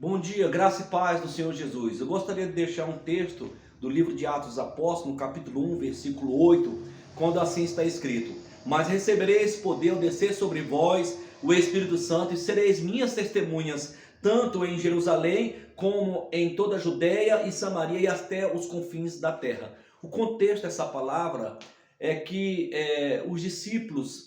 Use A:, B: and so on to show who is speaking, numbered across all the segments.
A: Bom dia, graça e paz do Senhor Jesus. Eu gostaria de deixar um texto do livro de Atos dos Apóstolos, no capítulo 1, versículo 8, quando assim está escrito: Mas recebereis poder ao descer sobre vós o Espírito Santo, e sereis minhas testemunhas, tanto em Jerusalém, como em toda a Judeia e Samaria e até os confins da terra. O contexto dessa palavra é que os discípulos,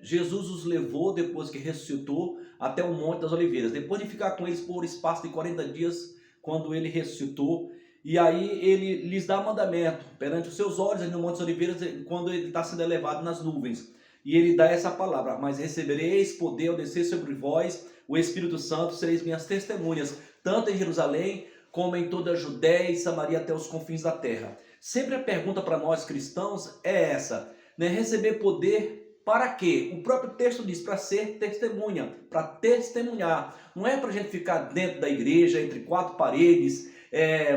A: Jesus os levou depois que ressuscitou até o Monte das Oliveiras, depois de ficar com eles por espaço de 40 dias, quando ele ressuscitou, e aí ele lhes dá mandamento perante os seus olhos ali no Monte das Oliveiras, quando ele está sendo elevado nas nuvens, e ele dá essa palavra: mas recebereis poder ao descer sobre vós o Espírito Santo, sereis minhas testemunhas, tanto em Jerusalém, como em toda a Judéia e Samaria até os confins da terra. Sempre a pergunta para nós cristãos é essa, né? Receber poder para quê? O próprio texto diz: para ser testemunha, para testemunhar. Não é para a gente ficar dentro da igreja, entre quatro paredes,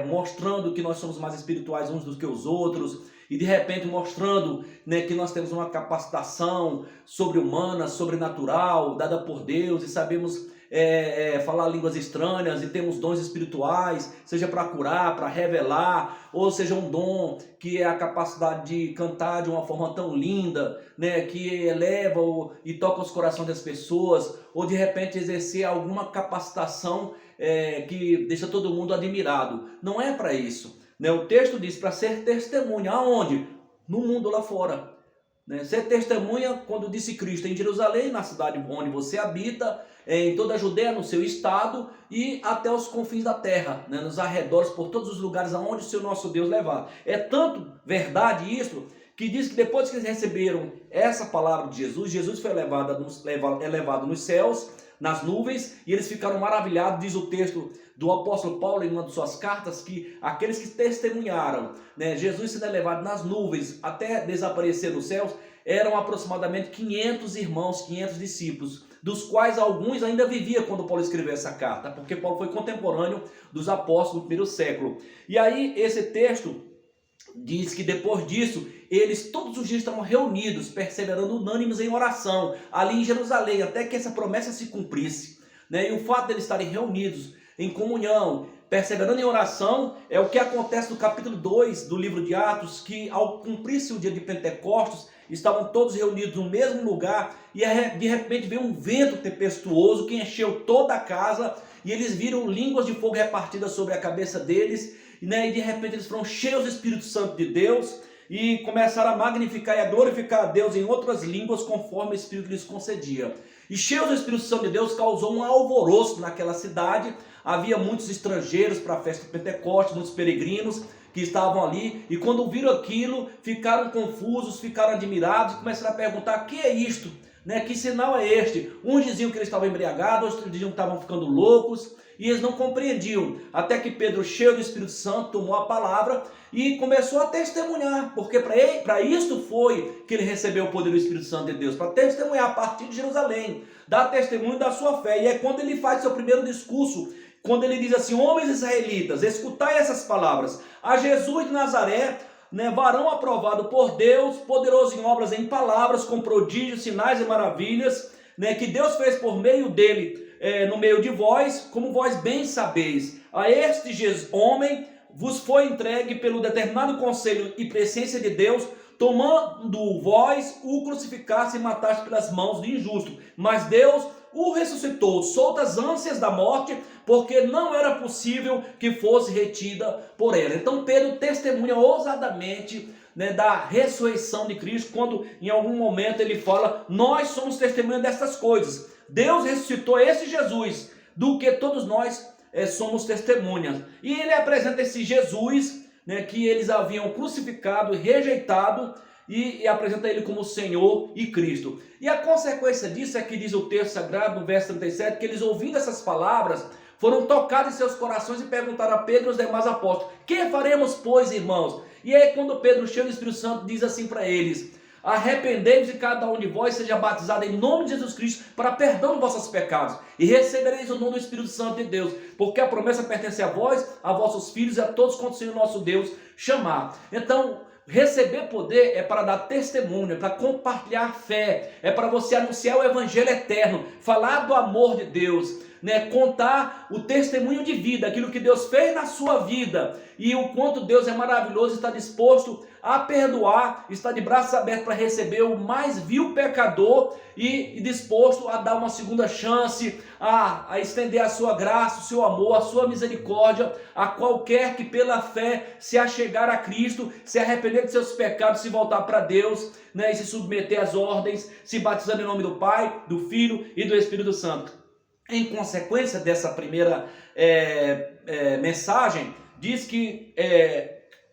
A: mostrando que nós somos mais espirituais uns do que os outros, e de repente mostrando, né, que nós temos uma capacitação sobre-humana, sobrenatural, dada por Deus, e sabemos falar línguas estranhas, e temos dons espirituais, seja para curar, para revelar, ou seja um dom que é a capacidade de cantar de uma forma tão linda, né, que eleva e toca os corações das pessoas, ou de repente exercer alguma capacitação que deixa todo mundo admirado. Não é para isso, né? O texto diz para ser testemunha. Aonde? No mundo lá fora, né? Ser testemunha, quando disse Cristo, em Jerusalém, na cidade onde você habita, em toda a Judeia, no seu estado, e até os confins da terra, né? Nos arredores, por todos os lugares aonde o seu nosso Deus levar. É tanto verdade isso, que diz que depois que eles receberam essa palavra de Jesus, Jesus foi elevado nos céus, nas nuvens, e eles ficaram maravilhados. Diz o texto do apóstolo Paulo em uma de suas cartas, que aqueles que testemunharam, né, Jesus sendo elevado nas nuvens até desaparecer nos céus, eram aproximadamente 500 irmãos, 500 discípulos, dos quais alguns ainda viviam quando Paulo escreveu essa carta, porque Paulo foi contemporâneo dos apóstolos do primeiro século. E aí esse texto diz que depois disso, eles todos os dias estavam reunidos, perseverando unânimes em oração, ali em Jerusalém, até que essa promessa se cumprisse, né? E o fato de eles estarem reunidos em comunhão, perseverando em oração, é o que acontece no capítulo 2 do livro de Atos, que ao cumprir-se o dia de Pentecostes, estavam todos reunidos no mesmo lugar, e de repente veio um vento tempestuoso que encheu toda a casa, e eles viram línguas de fogo repartidas sobre a cabeça deles, né? E de repente eles foram cheios do Espírito Santo de Deus, e começaram a magnificar e a glorificar a Deus em outras línguas, conforme o Espírito lhes concedia. E cheios do Espírito Santo de Deus, causou um alvoroço naquela cidade. Havia muitos estrangeiros para a festa de Pentecostes, muitos peregrinos que estavam ali, e quando viram aquilo, ficaram confusos, ficaram admirados, e começaram a perguntar: que é isto? Né? Que sinal é este? Uns diziam que eles estavam embriagados, outros diziam que estavam ficando loucos, e eles não compreendiam, até que Pedro, cheio do Espírito Santo, tomou a palavra e começou a testemunhar, porque para isto foi que ele recebeu o poder do Espírito Santo de Deus, para testemunhar a partir de Jerusalém, dar testemunho da sua fé. E é quando ele faz seu primeiro discurso, quando ele diz assim: homens israelitas, escutai essas palavras, a Jesus de Nazaré, né, varão aprovado por Deus, poderoso em obras, em palavras, com prodígios, sinais e maravilhas, né, que Deus fez por meio dele, no meio de vós, como vós bem sabeis. A este homem vos foi entregue pelo determinado conselho e presciência de Deus, tomando vós o crucificasse e mataste pelas mãos do injusto, mas Deus o ressuscitou, soltas ânsias da morte, porque não era possível que fosse retida por ela. Então Pedro testemunha ousadamente, né, da ressurreição de Cristo, quando em algum momento ele fala: nós somos testemunhas dessas coisas. Deus ressuscitou esse Jesus, do que todos nós somos testemunhas. E ele apresenta esse Jesus, né, que eles haviam crucificado e rejeitado, e apresenta ele como Senhor e Cristo. E a consequência disso é que diz o texto sagrado, no verso 37, que eles, ouvindo essas palavras, foram tocados em seus corações e perguntaram a Pedro e os demais apóstolos: que faremos, pois, irmãos? E aí quando Pedro, cheio do Espírito Santo, diz assim para eles: arrependei-vos e cada um de vós seja batizado em nome de Jesus Cristo para perdão dos vossos pecados, e recebereis o dom do Espírito Santo de Deus, porque a promessa pertence a vós, a vossos filhos e a todos quanto o Senhor nosso Deus chamar. Então, receber poder é para dar testemunho, é para compartilhar fé, é para você anunciar o evangelho eterno, falar do amor de Deus, né, contar o testemunho de vida, aquilo que Deus fez na sua vida e o quanto Deus é maravilhoso, está disposto a perdoar, está de braços abertos para receber o mais vil pecador e disposto a dar uma segunda chance, a estender a sua graça, o seu amor, a sua misericórdia a qualquer que pela fé se achegar a Cristo, se arrepender de seus pecados, se voltar para Deus, né, e se submeter às ordens, se batizando em nome do Pai, do Filho e do Espírito Santo. Em consequência dessa primeira mensagem, diz que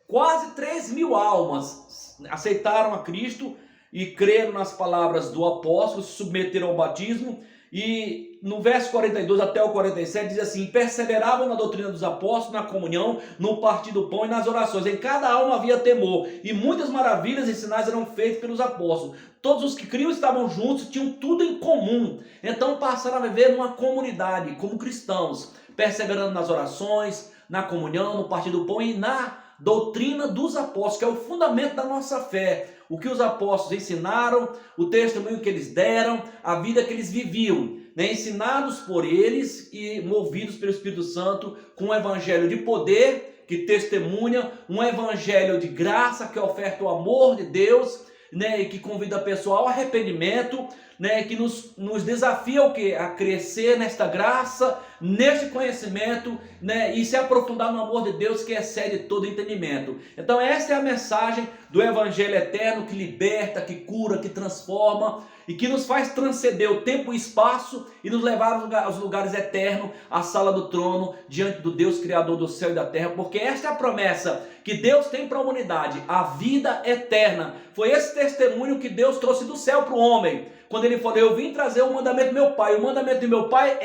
A: quase 3.000 almas aceitaram a Cristo e creram nas palavras do apóstolo, se submeteram ao batismo. E no verso 42 até o 47 diz assim: perseveravam na doutrina dos apóstolos, na comunhão, no partir do pão e nas orações. Em cada alma havia temor, e muitas maravilhas e sinais eram feitos pelos apóstolos. Todos os que criam estavam juntos, tinham tudo em comum. Então passaram a viver numa comunidade, como cristãos, perseverando nas orações, na comunhão, no partir do pão e na doutrina dos apóstolos, que é o fundamento da nossa fé. O que os apóstolos ensinaram, o testemunho que eles deram, a vida que eles viviam, né? Ensinados por eles e movidos pelo Espírito Santo, com um evangelho de poder que testemunha, um evangelho de graça que oferta o amor de Deus, né? E que convida a pessoa ao arrependimento, né? Que nos desafia o quê? A crescer nesta graça, neste conhecimento, né? E se aprofundar no amor de Deus que excede todo entendimento. Então essa é a mensagem do evangelho eterno que liberta, que cura, que transforma e que nos faz transcender o tempo e o espaço e nos levar aos lugares eternos, à sala do trono, diante do Deus Criador do céu e da terra, porque esta é a promessa que Deus tem para a humanidade, a vida eterna. Foi esse testemunho que Deus trouxe do céu para o homem, quando ele falou: eu vim trazer o mandamento do meu Pai. O mandamento do meu Pai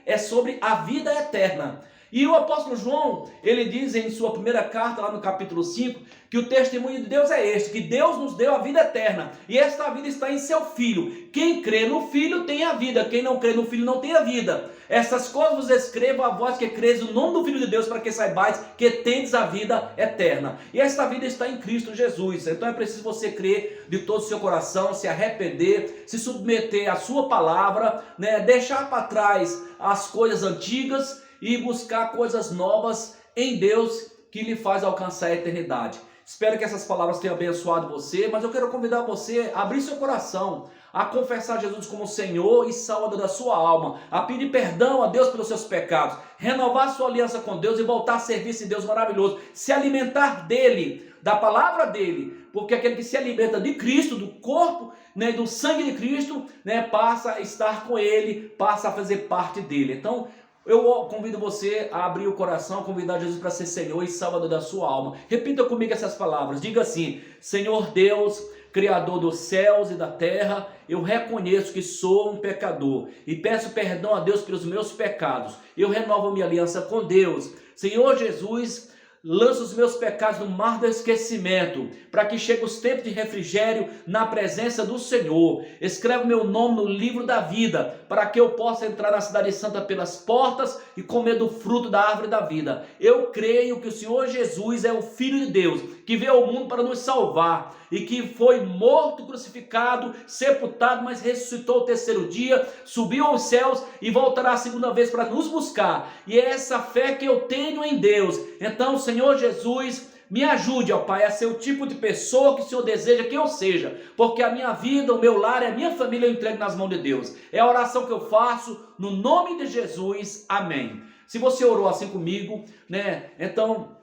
A: é sobre a vida eterna. E o apóstolo João, ele diz em sua primeira carta, lá no capítulo 5, que o testemunho de Deus é este, que Deus nos deu a vida eterna, e esta vida está em seu Filho. Quem crê no Filho tem a vida, quem não crê no Filho não tem a vida. Essas coisas vos escrevo a vós que creis no nome do Filho de Deus, para que saibais que tendes a vida eterna. E esta vida está em Cristo Jesus. Então é preciso você crer de todo o seu coração, se arrepender, se submeter à sua palavra, né? Deixar para trás as coisas antigas e buscar coisas novas em Deus, que lhe faz alcançar a eternidade. Espero que essas palavras tenham abençoado você, mas eu quero convidar você a abrir seu coração, a confessar Jesus como Senhor e Salvador da sua alma, a pedir perdão a Deus pelos seus pecados, renovar sua aliança com Deus e voltar a servir esse Deus maravilhoso, se alimentar dele, da palavra dele, porque aquele que se alimenta de Cristo, do corpo, né, do sangue de Cristo, né, passa a estar com ele, passa a fazer parte dele. Então eu convido você a abrir o coração, a convidar Jesus para ser Senhor e Salvador da sua alma. Repita comigo essas palavras, diga assim: Senhor Deus, Criador dos céus e da terra, eu reconheço que sou um pecador e peço perdão a Deus pelos meus pecados. Eu renovo minha aliança com Deus. Senhor Jesus, lança os meus pecados no mar do esquecimento, para que chegue os tempos de refrigério na presença do Senhor. Escreve o meu nome no livro da vida, para que eu possa entrar na cidade santa pelas portas e comer do fruto da árvore da vida. Eu creio que o Senhor Jesus é o Filho de Deus, que veio ao mundo para nos salvar, e que foi morto, crucificado, sepultado, mas ressuscitou o terceiro dia, subiu aos céus e voltará a segunda vez para nos buscar. E é essa fé que eu tenho em Deus. Então, Senhor Jesus, me ajude, ó Pai, a ser o tipo de pessoa que o Senhor deseja que eu seja, porque a minha vida, o meu lar, a minha família eu entrego nas mãos de Deus. É a oração que eu faço no nome de Jesus, amém. Se você orou assim comigo, né, então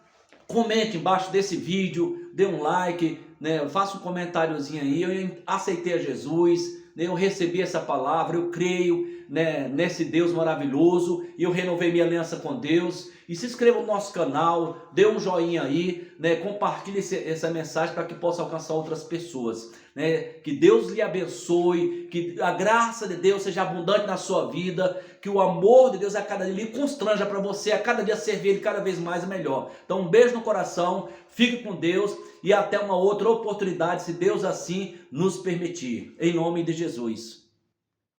A: comente embaixo desse vídeo, dê um like, né, faça um comentáriozinho aí: eu aceitei a Jesus, né, eu recebi essa palavra, eu creio, né, nesse Deus maravilhoso, e eu renovei minha aliança com Deus. E se inscreva no nosso canal, dê um joinha aí, né, compartilhe essa mensagem para que possa alcançar outras pessoas, né? Que Deus lhe abençoe, que a graça de Deus seja abundante na sua vida, que o amor de Deus a cada dia lhe constranja para você a cada dia servir Ele cada vez mais e melhor. Então um beijo no coração, fique com Deus e até uma outra oportunidade, se Deus assim nos permitir, em nome de Jesus.